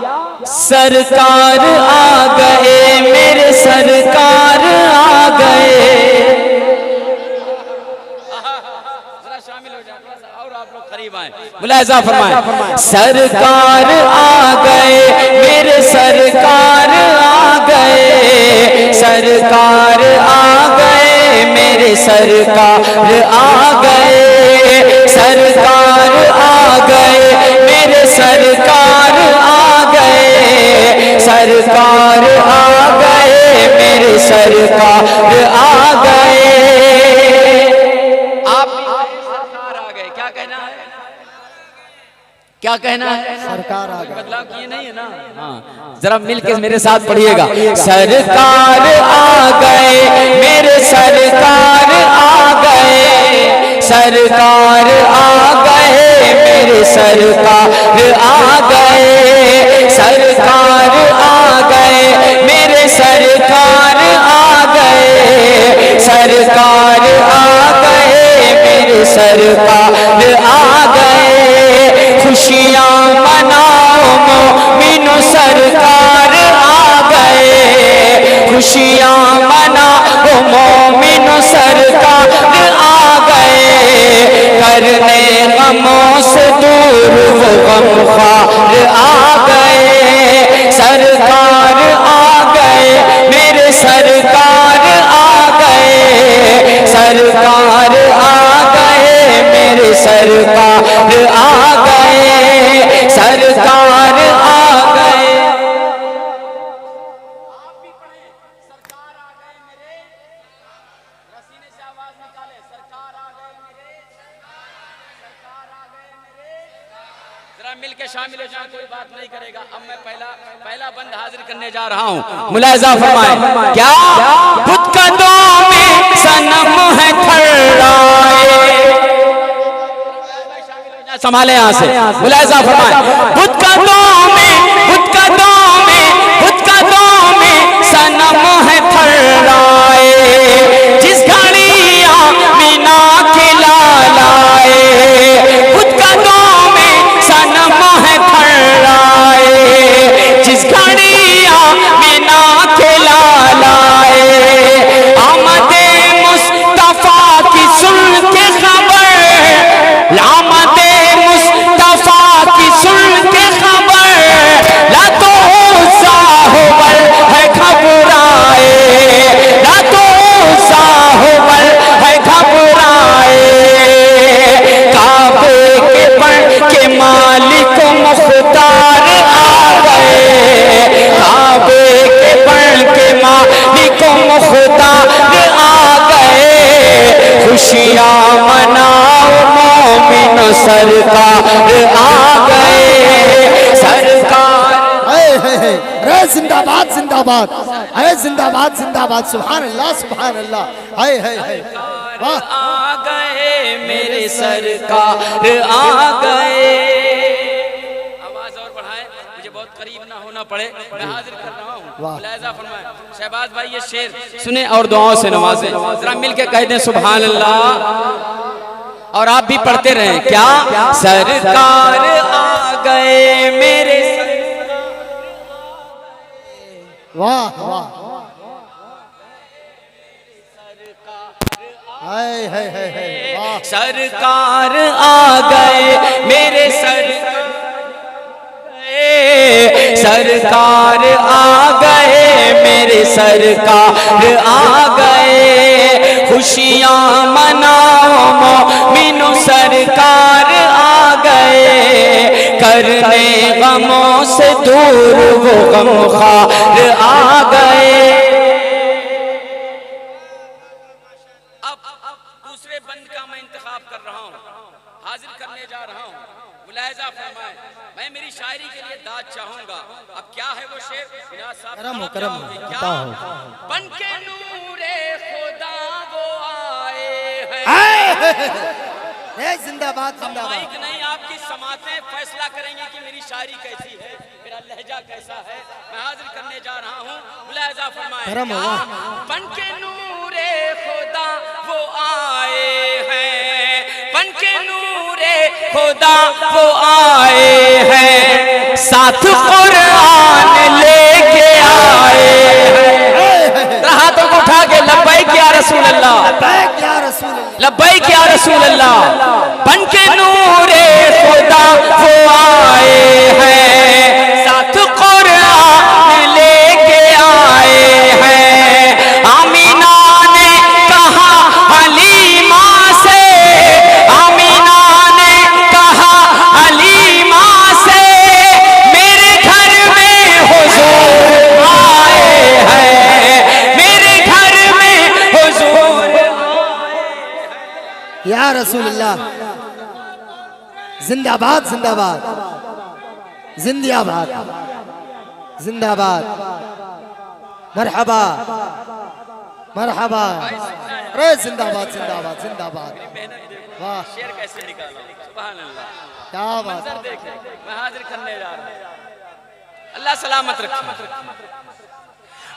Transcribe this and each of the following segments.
सरकार आ गए मेरे सरकार आ गए। शामिल हो जाए और आप लोग करीब आए, मुलाहिजा फरमाएं। सरकार आ गए मेरे सरकार आ गए, सरकार आ गए मेरे सरकार आ गए, सरकार आ गए मेरे सरकार आ गए, सरकार आ गए मेरे सरकार आ गए। आप सरकार आ गए, क्या कहना है, क्या कहना है? सरकार आ गई। बदलाव किए नहीं है ना? हाँ, जरा मिलके मेरे साथ पढ़िएगा। सरकार आ गए मेरे सरकार आ गए, सरकार आ गए मेरे सरकार आ गए, सरकार आ गए मेरे सरकार आ गए, सरकार आ गए मेरे सरकार आ गए। खुशियाँ मनाओ मोमिनो सरकार आ गए, खुशियाँ मनाओ मोमिनो सरकार आ गए, करने गमों से दूर वो गमख्वार आ गए, सरकार आ गए मेरे सरकार आ गए, सरकार आ गए मेरे सरकार आ गए, सरकार आ गए। आप भी पढ़े, सरकार आ गए मेरे, रसीने से आवाज निकाले, सरकार आ गए मेरे, सरकार आ गए मेरे। जरा मिलके शामिल हो जाए, कोई बात नहीं करेगा। अब मैं पहला बंद हाजिर करने जा रहा हूँ, मुलाहिजा फरमाएं। क्या खुद कदों में सनम है थर्राए, संभाले यहाँ से, मुलाहिजा फरमाएं। खुद कदों में, खुद कदों में, खुद कदों में सनम है थर्राए, जिस घड़िया मीना खिलाए, खुद कदों में सनम है थर्राए, जिस घड़िया मीना खिलाए। आमदे मुस्तफा की सुन के खबर, आमदे सुन के खबर, ला तो साहुबल है घबराए, ला तो साहुबल है घबराए। काबे के पर के मालिक मुख्तार आ गए, काबे के पर के मालिक मुख्तार आ गए। खुशियाँ मनाओ मोमिनो सरकार आ गए, सरकार। रे जिंदाबाद जिंदाबाद, अरे जिंदाबाद जिंदाबाद, सुभान अल्लाह सुभान अल्लाह। हाय हाय हाय, वाह। आ गए मेरे सरकार आ गए। आवाज और बढ़ाएं, मुझे बहुत करीब ना होना पड़े, मैं हाजिर कर रहा हूँ, मुलाहिजा फरमाएं। शहबाज भाई ये शेर सुने और दुआओं से नवाजें, जरा मिलके कह दें सुभान अल्लाह, और आप भी पढ़ते रहें। क्या सरकार आ गए मेरे, वाह वाह, हाय हाय हाय, वाह। सरकार आ गए मेरे सरकार आ गए मेरे सरकार आ गए। खुशियाँ मनाओ मोमिनो सरकार आ गए, करने गमों से दूर वो गमख्वार आ गए। अब दूसरे बंद का मैं इंतखाब कर रहा हूँ, हाजिर करने जा रहा हूँ, मुलाहिजा फरमाएं। मैं मेरी शायरी के लिए दाद चाहूंगा। अब क्या है वो शेर, करम क्या बन के नूरे खुदा वो आए हैं। जिंदाबाद जिंदाबाद। माइक नहीं, आपकी समातें फैसला करेंगे कि मेरी शायरी कैसी है, मेरा लहजा कैसा है। मैं हाजिर करने जा रहा हूँ, मुलाहिजा फरमाएं। बन के नूरे खुदा वो आए हैं, बन के नूरे खुदा वो आए हैं, साथ कुरान रसूल अल्लाह, लब्बैक या रसूल अल्लाह, लब्बैक या रसूल अल्लाह। बनके नूरे खुदा वो आए हैं, साथ कुरान लेके आए हैं। आमीना ने कहा हलीमा से, आमीना ने कहा हलीमा से, मेरे घर में हुजूर आए हैं, मेरे घर में हुजूर या रसूल अल्लाह। जिंदाबाद जिंदाबाद जिंदाबाद जिंदाबाद, मरहबा मरहबा, अरे जिंदाबाद जिंदाबाद जिंदाबाद। वाह, शेर कैसे निकाला, सुभान अल्लाह। क्या बात। मंजर देखे, मैं हाजिर करने जा रहा हूं। अल्लाह सलामत रखे।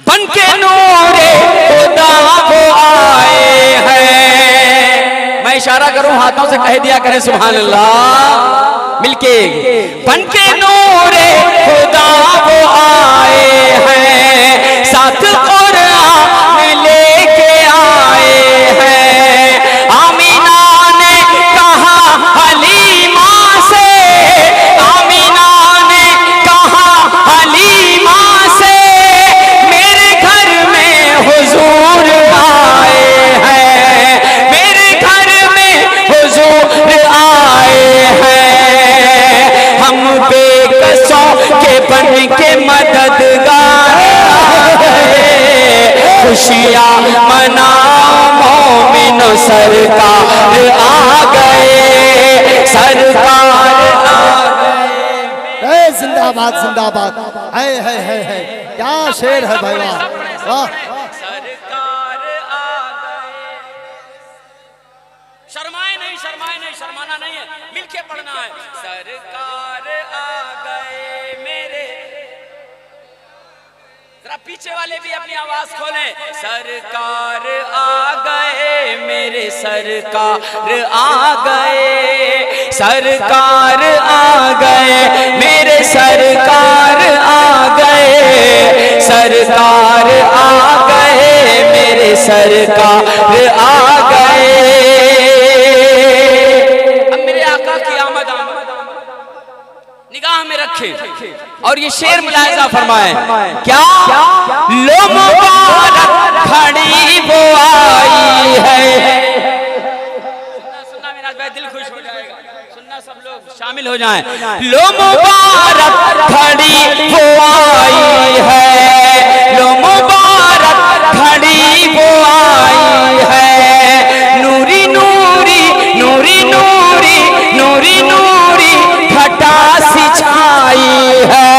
बनके नूरे खुदा वो आए हैं, मैं इशारा करूं हाथों से कह दिया करें सुभान अल्लाह मिलके। बनके नूरे खुदा वो आए हैं, साथ कुरान लेके आए हैं। आमीना ने कहा हलीमा से, आमीना ने कहा हलीमा से, मेरे घर में हुजूर आए हैं, मेरे घर में हुजूर आए हैं। हम बेकसों के बन के मददगार खुशियाँ मनाओ मोमिनो, सरकार आ गए, सरकार आ गए। जिंदाबाद जिंदाबाद, है क्या शेर है भाई, वाह वाह। सरकार आ गए। शर्माए नहीं, शर्माए नहीं, शर्माना नहीं है, मिलके पढ़ना है। सरकार आ गए मेरे, जरा पीछे वाले भी अपनी आवाज खोलें। सरकार आ गए मेरे, सरकार आ गए, सरकार आ गए मेरे, सरकार आ गए, सरकार आ गए मेरे, सरकार आ गए। अब मेरे आका की आमद निगाह में रखे और ये शेर मुलाहिजा फरमाए। क्या लो मुबारक घड़ी वो आई है, सुनना मेरा भाई, दिल खुश हो जाएगा, सुनना सब लोग शामिल हो जाएं। लो मुबारक घड़ी वो आई है, लो मुबारक घड़ी वो आई है। नूरी नूरी नूरी नूरी नूरी नूरी घटा सी छाई है,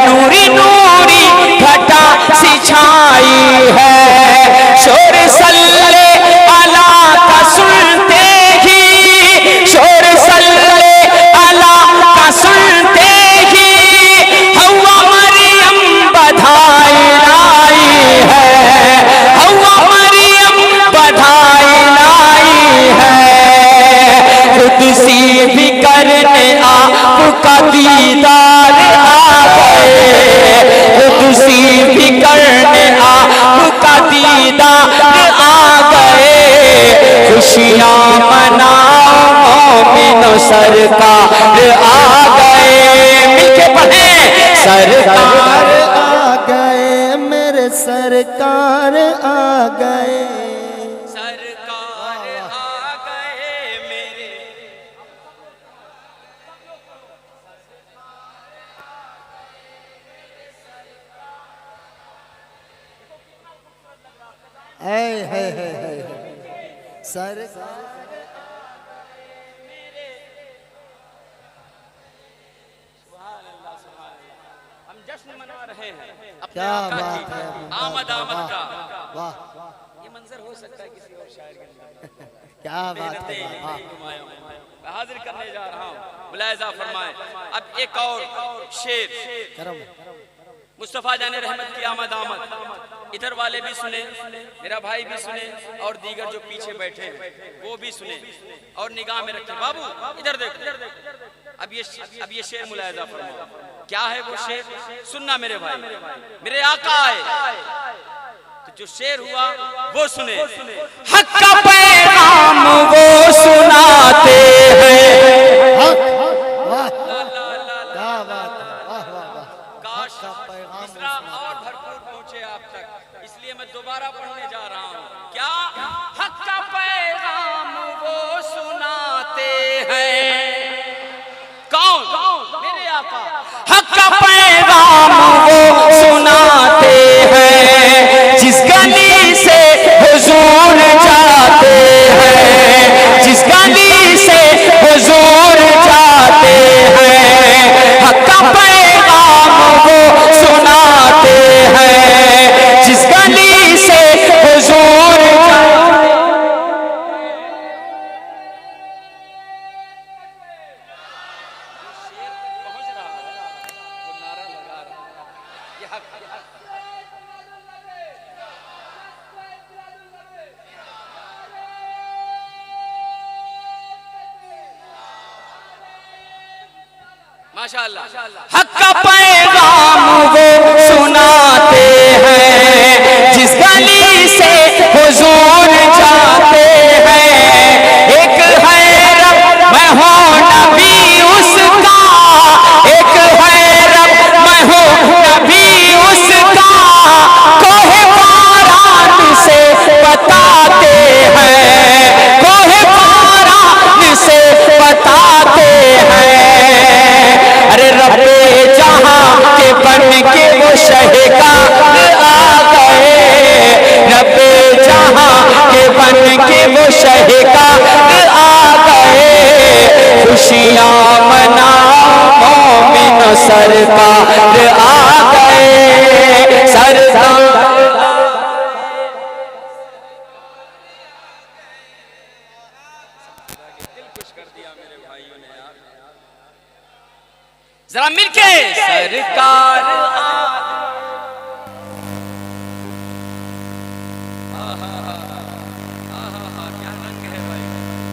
नूरी नूरी घटा सी छाई है। शोर सल्ले अला का सुनते ही, शोर सल्ले अला का सुनते ही, हवा मरियम बधाई लाई है, हवा मरियम बधाई लाई है। कुदसी भी करने आपका दीदार आ गए, कुदसी भी करने आपका दीदार आ गए। खुशियाँ मनाओ मोमिनो, सरकार आ गए। मिलके पढ़े, सरकार आ गए मेरे, सरकार आ गए। सरकार आ गए मेरे। है सरकार। हम जश्न मना रहे हैं अपने क्या आका बात की है, आमद आमद का। वाह, ये मंजर हो सकता है किसी और शायर के अंदर। क्या बात है, मेहनतें वाह। नहीं घुमाया हूं। मैं हाजिर करने जा रहा हूँ, मुलाहिजा फरमाए। अब एक और शेर, करम मुस्तफा जाने रहमत की आमद आमद, इधर वाले भी सुने, मेरा भाई भी सुने, और दीगर जो पीछे बैठे हैं वो भी सुने और निगाह में रखें। बाबू इधर देखो, अब ये शेर मुलाहिजा फरमाओ। क्या है वो शेर, सुनना मेरे भाई। मेरे आका आए तो जो शेर हुआ वो सुने। हक का पैगाम वो सुनाते हैं। हक, वाह, क्या बात है, वाह वाह वाह। काश मिसरा और भरपूर पहुंचे आप तक, इसलिए मैं दोबारा पढ़ने जा रहा हूँ। क्या? हक का पैगाम वो सुनाते हैं। कौन? मेरे आका। हक का पैगाम वो सुनाते हैं, जिस गली से हुजूर जाते हैं, जिस गली से हुजूर जाते हैं। हक का पैगाम वो सुनाते हैं, जिस गली से हुजूर जाते हैं। शेर तक पहुंच रहा है, वो नारा लगा रहा है, ये हक है। माशाअल्लाह। हक का पैगाम वो सुनाते हैं, जिस गली से हुजूर जाते हैं। एक है रब मैं हूँ नबी उसका, एक है रब मैं हूँ नबी उसका। कोहे पारान से बताते हैं, कोहे पारान से बताते हैं। अरे रब्बे जहां के बन के वो शहकार आ गए, रब्बे जहां के बन के वो शहकार आ गए। खुशियां मनाओ मोमिन सरकार आ गए, सरकार। दिल खुश कर दिया मेरे भाइयों ने यार। जरा मिलके सरकार क्या रंग है भाई,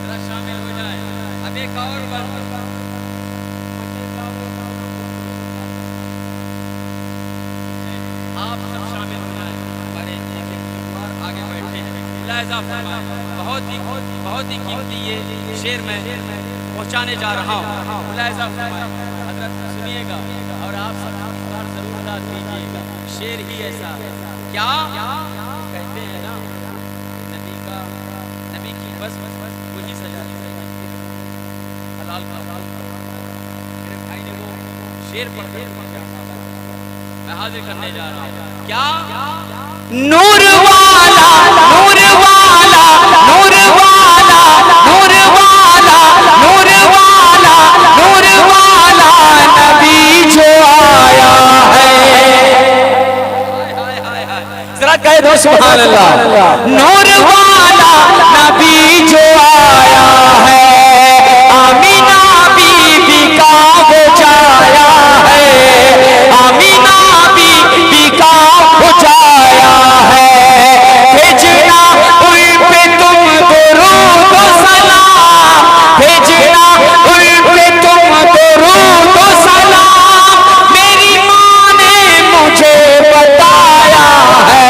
जरा शामिल हो जाए। अब एक और बात, आप सब शामिल हो जाए। हमारे एक उम्मीदवार आगे बैठे हैं, मुलाहिजा फरमाएं। बहुत ही कीमती ये शेर मैं पहुंचाने जा रहा हूँ, मुलाहिजा फरमाएं। हजरत सुनिएगा और आप सब इख्तियार जरूर दाद दीजिएगा। शेर ही ऐसा है। क्या कहते हैं ना, नबी की बस वही सजा हलाल का। मेरे भाई ने वो शेर पढ़ मैं हाजिर करने जा रहा हूँ। क्या? नूर वाला नूर वाला नूर वाला नूर वाला नूर वाला नूर वाला नबी जो आया है। जरा कह दो सुभान अल्लाह। नूर वाला नबी जो आया है, आमीना बीबी का बचाया है, आमीना बीबी का बचाया है। भेजना उन पे तुम दुरूद व सलाम, भेजना उन पे तुम दुरूद व सलाम। मेरी माँ ने मुझे बताया है,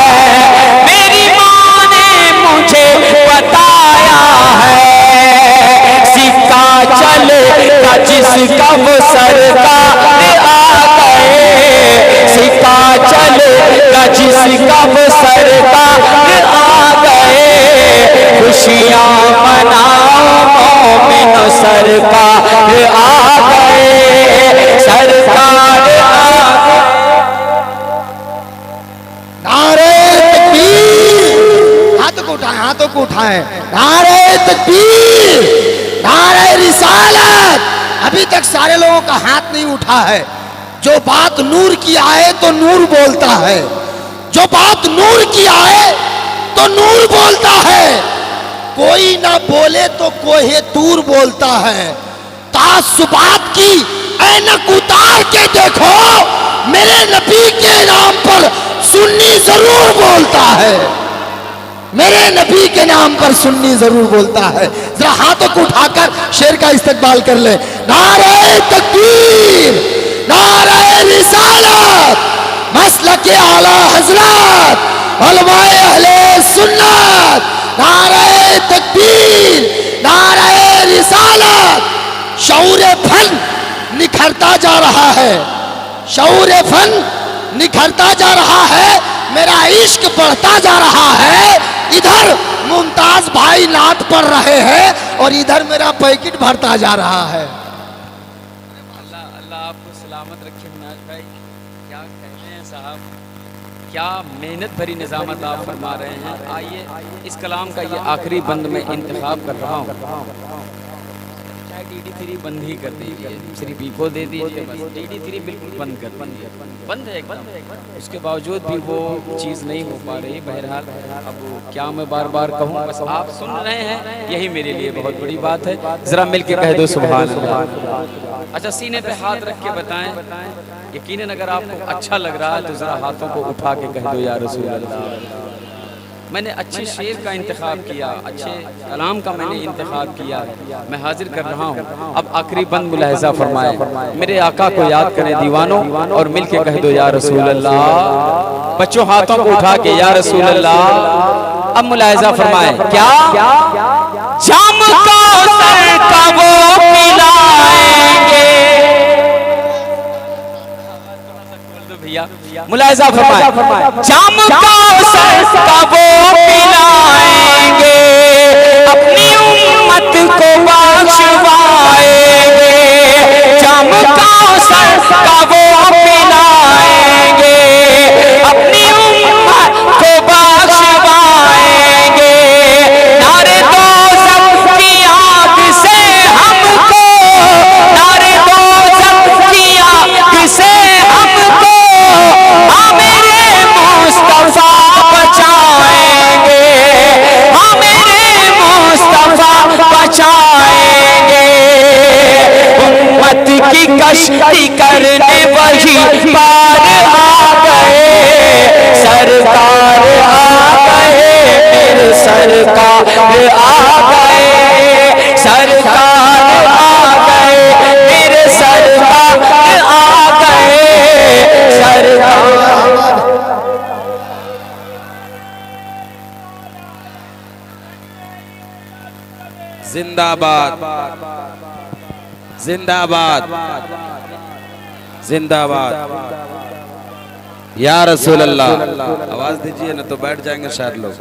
मेरी माँ ने मुझे बताया है। सिक्का चलेगा जिसका वो सरकार आ गए, सिक्का चलेगा जिसका वो सरकार आ गए। खुशियां मनाओ मोमिन सरकार आ गए, सरकार आ गए। नारे तकबीर, हाथों को उठाएं, हाथों को उठाएं। नारे तकबीर, नारे रिसालत। अभी तक सारे लोगों का हाथ नहीं उठा है। जो बात नूर की आए तो नूर बोलता है, जो बात नूर की आए तो नूर बोलता है। कोई ना बोले तो कोहे तूर बोलता है। तासुबात की ऐनक उतार के देखो, मेरे नबी के नाम पर सुन्नी जरूर बोलता है, मेरे नबी के नाम पर सुन्नी जरूर बोलता है। जरा हाथों को उठाकर शेर का इस्तकबाल कर ले। नारे तकबीर, नारे रिसालत, मसलक आला हजरत, उलमाए अहले सुन्नत, नारे तकबीर, नारे रिसालत। शऊर फन निखरता जा रहा है, शऊर फन निखरता जा रहा है, मेरा इश्क बढ़ता जा रहा है। इधर मुमताज भाई नात पढ़ रहे हैं और इधर मेरा पैकेट भरता जा रहा है। अल्लाह अल्लाह आपको सलामत रखे मिनाज भाई। क्या कहते हैं साहब, क्या मेहनत भरी निजामत आप फरमा रहे हैं। आइए इस कलाम का ये आखिरी बंद में इंतखाब कर रहा हूँ। चाहे DD3 बंद ही कर दीजिए, सिर्फ इको दे दीजिए बस। DD3 बिल्कुल बंद कर दीजिए, बंद है एकदम। उसके बावजूद भी वो चीज़ नहीं हो पा रही। बहरहाल अब क्या मैं बार बार कहूँ, बस आप सुन रहे हैं, यही मेरे लिए बहुत बड़ी बात है। ज़रा मिल के कह दो सुभान अल्लाह। अच्छा, सीने पे हाथ रख के बताएं, यकीनन अगर आपको अच्छा लग रहा है तो ज़रा हाथों को उठा के कह दो या रसूल अल्लाह। मैंने अच्छे शेर का इंतखाब किया, अच्छे कलाम का मैंने इंतखाब किया, मैं हाजिर कर रहा हूँ। अब आखिरी बंद मुलाहिजा फरमाए, मेरे आका को याद करें दीवानों और मिल के कह दो या रसूल अल्लाह। बच्चों हाथों को उठा के या रसूल अल्लाह। अब मुलाहिजा फरमाए, क्या जाम कौसर का वो पिलाएंगे। भैया मुलाहिजा फरमाए, जाम कौसर का वो पिलाएंगे, अपनी उम्मत को बख्शवाएंगे। जाम कौसर का वो पिलाएंगे, अपनी उम्मत को बख्शवाएंगे। नारे दोज़ख की आग से हमको, नारे दोज़ख की आग से हमको मेरे मुस्तफा बचाएंगे, मेरे मुस्तफा बचाएंगे। उम्मत की कश्ती करने वही पार आ गए, सरकार आ गए, मेरे सरकार आ गए, सरकार आ गए, मेरे सरकार आ गए, सरकार। जिंदाबाद जिंदाबाद जिंदाबाद या रसूल अल्लाह। आवाज दीजिए ना तो बैठ जाएंगे शायद लोग।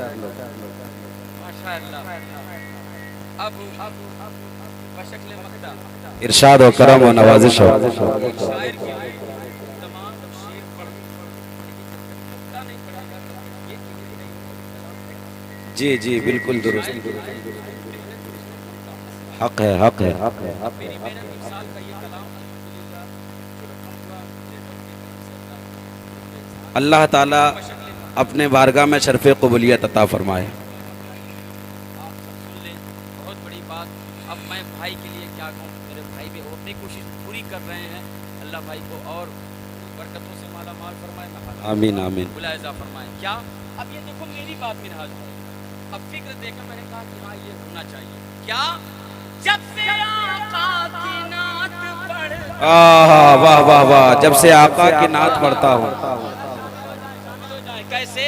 इरशाद हो, करम हो, नवाजिश हो। जी जी बिल्कुल दुरुस्त, हक है, हक है, हक है, हक है। अल्लाह ताला अपने बारगाह में शर्फ़े क़बूलियत अता फरमाए। बहुत बड़ी बात। अब मैं भाई के लिए क्या कहूँ, मेरे भाई भी अपनी कोशिश पूरी कर रहे हैं। अल्लाह भाई को और बरकतों से माला माल फरमाए। आमीन आमीन। मुलाहिजा फरमाए। क्या अब ये देखो मेरी बात मिनहाज है, अब फिक्र देखकर मैंने कहा कि हाँ ये होना चाहिए। क्या जब से आका की नात पढ़, वाह वाह वाह, जब से आका की नात पढ़ता हूँ। कैसे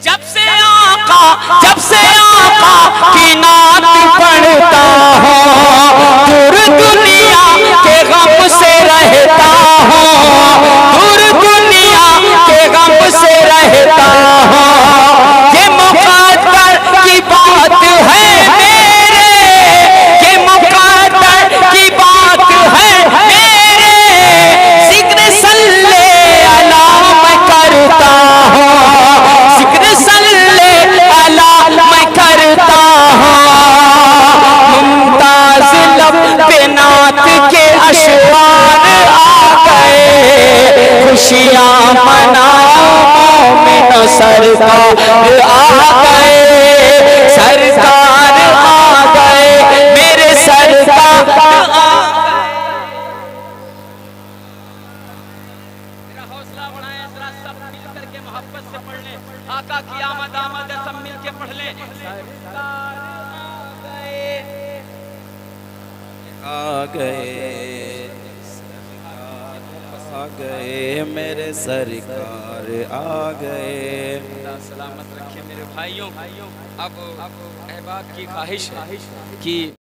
जब से आका की नात पढ़ता हूँ, दूर दुनिया के गम से रहता हूँ, दूर दुनिया के गम से रहता हूँ। ये मुक़द्दर की बात है मेरे, ये मुक़द्दर की बात है मेरे, ज़िक्र सल्ले अला मैं करता हूँ, ज़िक्र सल्ले अला मैं करता हूँ। मुमताज़ लब पे नात के अशआर आ गए, खुशियाँ मनाओ मोमिन सरकार आ गए, सरकार आ गए, मेरे सरकार आ गए। मेरा हौसला बढ़ाएं, जरा सब मिल करके मोहब्बत से पढ़ लें। आका की आमद आमद है, सब मिल के पढ़ लें। सरकार आ आ गए, गए, गए मेरे सरकार आ गए। अल्लाह सलामत रखे मेरे भाइयों। अब अहबाब की ख्वाहिश है कि